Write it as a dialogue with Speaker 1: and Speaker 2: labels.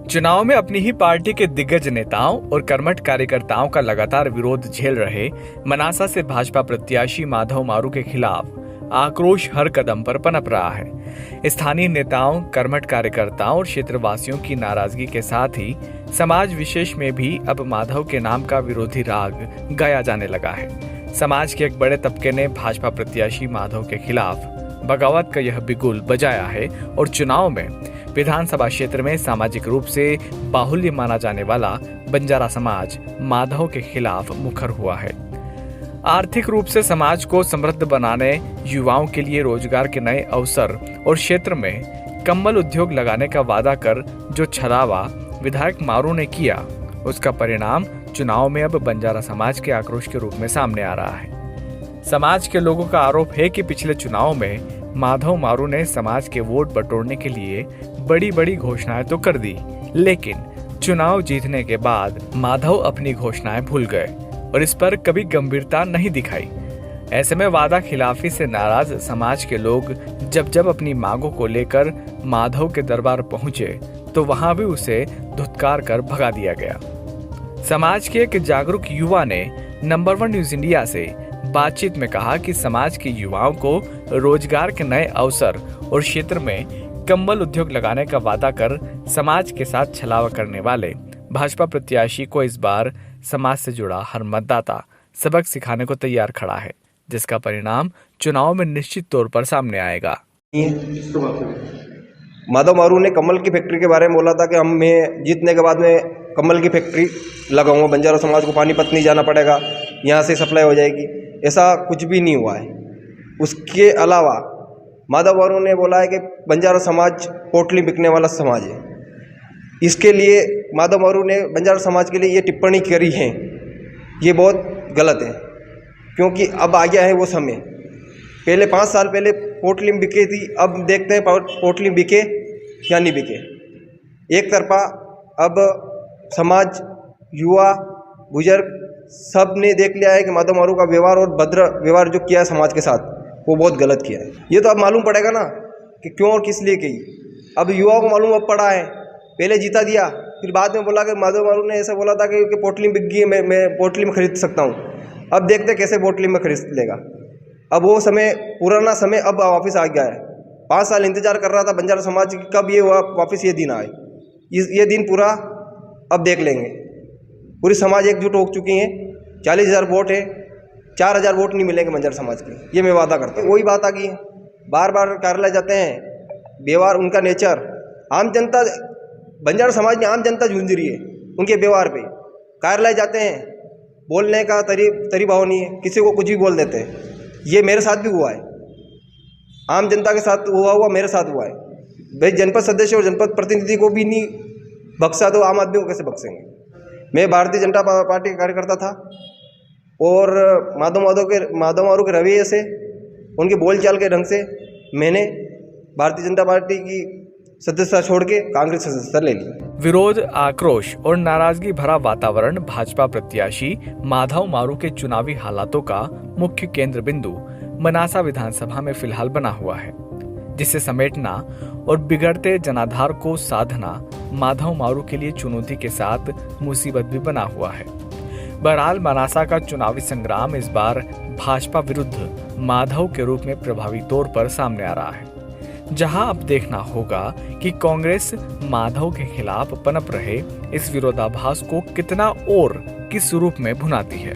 Speaker 1: चुनाव में अपनी ही पार्टी के दिग्गज नेताओं और कर्मठ कार्यकर्ताओं का लगातार विरोध झेल रहे मनासा से भाजपा प्रत्याशी माधव मारू के खिलाफ आक्रोश हर कदम पर पनप रहा है। स्थानीय नेताओं, कर्मठ कार्यकर्ताओं और क्षेत्रवासियों की नाराजगी के साथ ही समाज विशेष में भी अब माधव के नाम का विरोधी राग गाया जाने लगा है। समाज के एक बड़े तबके ने भाजपा प्रत्याशी माधव के खिलाफ बगावत का यह बिगुल बजाया है और चुनाव में विधानसभा क्षेत्र में सामाजिक रूप से बाहुल्य माना जाने वाला बंजारा समाज माधव के खिलाफ मुखर हुआ है। आर्थिक रूप से समाज को समृद्ध बनाने, युवाओं के लिए रोजगार के नए अवसर और क्षेत्र में कंबल उद्योग लगाने का वादा कर जो छलावा विधायक मारू ने किया, उसका परिणाम चुनाव में अब बंजारा समाज के आक्रोश के रूप में सामने आ रहा है। समाज के लोगों का आरोप है कि पिछले चुनाव में माधव मारू ने समाज के वोट बटोरने के लिए बड़ी बड़ी घोषणाएं तो कर दी, लेकिन चुनाव जीतने के बाद माधव अपनी घोषणाएं भूल गए और इस पर कभी गंभीरता नहीं दिखाई। ऐसे में वादा खिलाफी से नाराज समाज के लोग जब जब अपनी मांगों को लेकर माधव के दरबार पहुंचे तो वहां भी उसे धुतकार कर भगा दिया गया। समाज के एक जागरूक युवा ने नंबर 1 न्यूज इंडिया से बातचीत में कहा कि समाज के युवाओं को रोजगार के नए अवसर और क्षेत्र में कंबल उद्योग लगाने का वादा कर समाज के साथ छलावा करने वाले भाजपा प्रत्याशी को इस बार समाज से जुड़ा हर मतदाता सबक सिखाने को तैयार खड़ा है, जिसका परिणाम चुनाव में निश्चित तौर पर सामने आएगा।
Speaker 2: माधव मारू ने कमल की फैक्ट्री के बारे में बोला था कि मैं जीतने के बाद में कमल की फैक्ट्री लगाऊंगा, बंजारा समाज को पानीपत नहीं जाना पड़ेगा, यहाँ से सप्लाई हो जाएगी। ऐसा कुछ भी नहीं हुआ है। उसके अलावा माधव मारू ने बोला है कि बंजारा समाज पोटली बिकने वाला समाज है। इसके लिए माधव मारू ने बंजारा समाज के लिए ये टिप्पणी करी है, ये बहुत गलत है, क्योंकि अब आ गया है वो समय। पहले 5 साल पहले पोटली बिके थी, अब देखते हैं पोटली बिके या नहीं बिके। एक तरफा अब समाज, युवा, बुजुर्ग सब ने देख लिया है कि माधव मारू का व्यवहार और भद्र व्यवहार जो किया है समाज के साथ, वो बहुत गलत किया है। ये तो अब मालूम पड़ेगा ना कि क्यों और किस लिए की। अब युवाओं को मालूम अब पड़ा है। पहले जीता दिया, फिर बाद में बोला कि माधव मारू ने ऐसा बोला था कि पोटली बिक गई, मैं पोटली में खरीद सकता हूँ। अब देखते कैसे पोटली में खरीद लेगा। अब वो समय, पुराना समय अब वापस आ गया है। 5 साल इंतजार कर रहा था बंजारा समाज की, कब ये वापस ये दिन आए। ये दिन पूरा अब देख लेंगे। पूरी समाज एकजुट हो चुकी है। 40,000 वोट है, 4,000 वोट नहीं मिलेंगे बंजारा समाज के, ये मैं वादा करता हूँ। वही बात आ गई है, बार बार कार्यालय जाते हैं, व्यवहार उनका नेचर, आम जनता, बंजारा समाज में आम जनता जूझ रही है उनके व्यवहार पे। कार्यालय जाते हैं, बोलने का तरीका नहीं है, किसी को कुछ भी बोल देते हैं। ये मेरे साथ भी हुआ है, आम जनता के साथ हुआ मेरे साथ हुआ है। भाई जनपद सदस्य और जनपद प्रतिनिधि को भी नहीं बख्शा तो आम आदमी को कैसे बख्शेंगे। मैं भारतीय जनता पार्टी का कार्यकर्ता था और माधव मारू के रवैये से, उनके बोलचाल के ढंग से मैंने भारतीय जनता पार्टी की सदस्यता छोड़ के कांग्रेस सदस्यता ले ली।
Speaker 1: विरोध, आक्रोश और नाराजगी भरा वातावरण भाजपा प्रत्याशी माधव मारू के चुनावी हालातों का मुख्य केंद्र बिंदु मनासा विधानसभा में फिलहाल बना हुआ है, जिसे समेटना और बिगड़ते जनाधार को साधना माधव मारू के लिए चुनौती के साथ मुसीबत भी बना हुआ है। बहरहाल मनासा का चुनावी संग्राम इस बार भाजपा विरुद्ध माधव के रूप में प्रभावी तौर पर सामने आ रहा है, जहां अब देखना होगा कि कांग्रेस माधव के खिलाफ पनप रहे इस विरोधाभास को कितना और किस रूप में भुनाती है।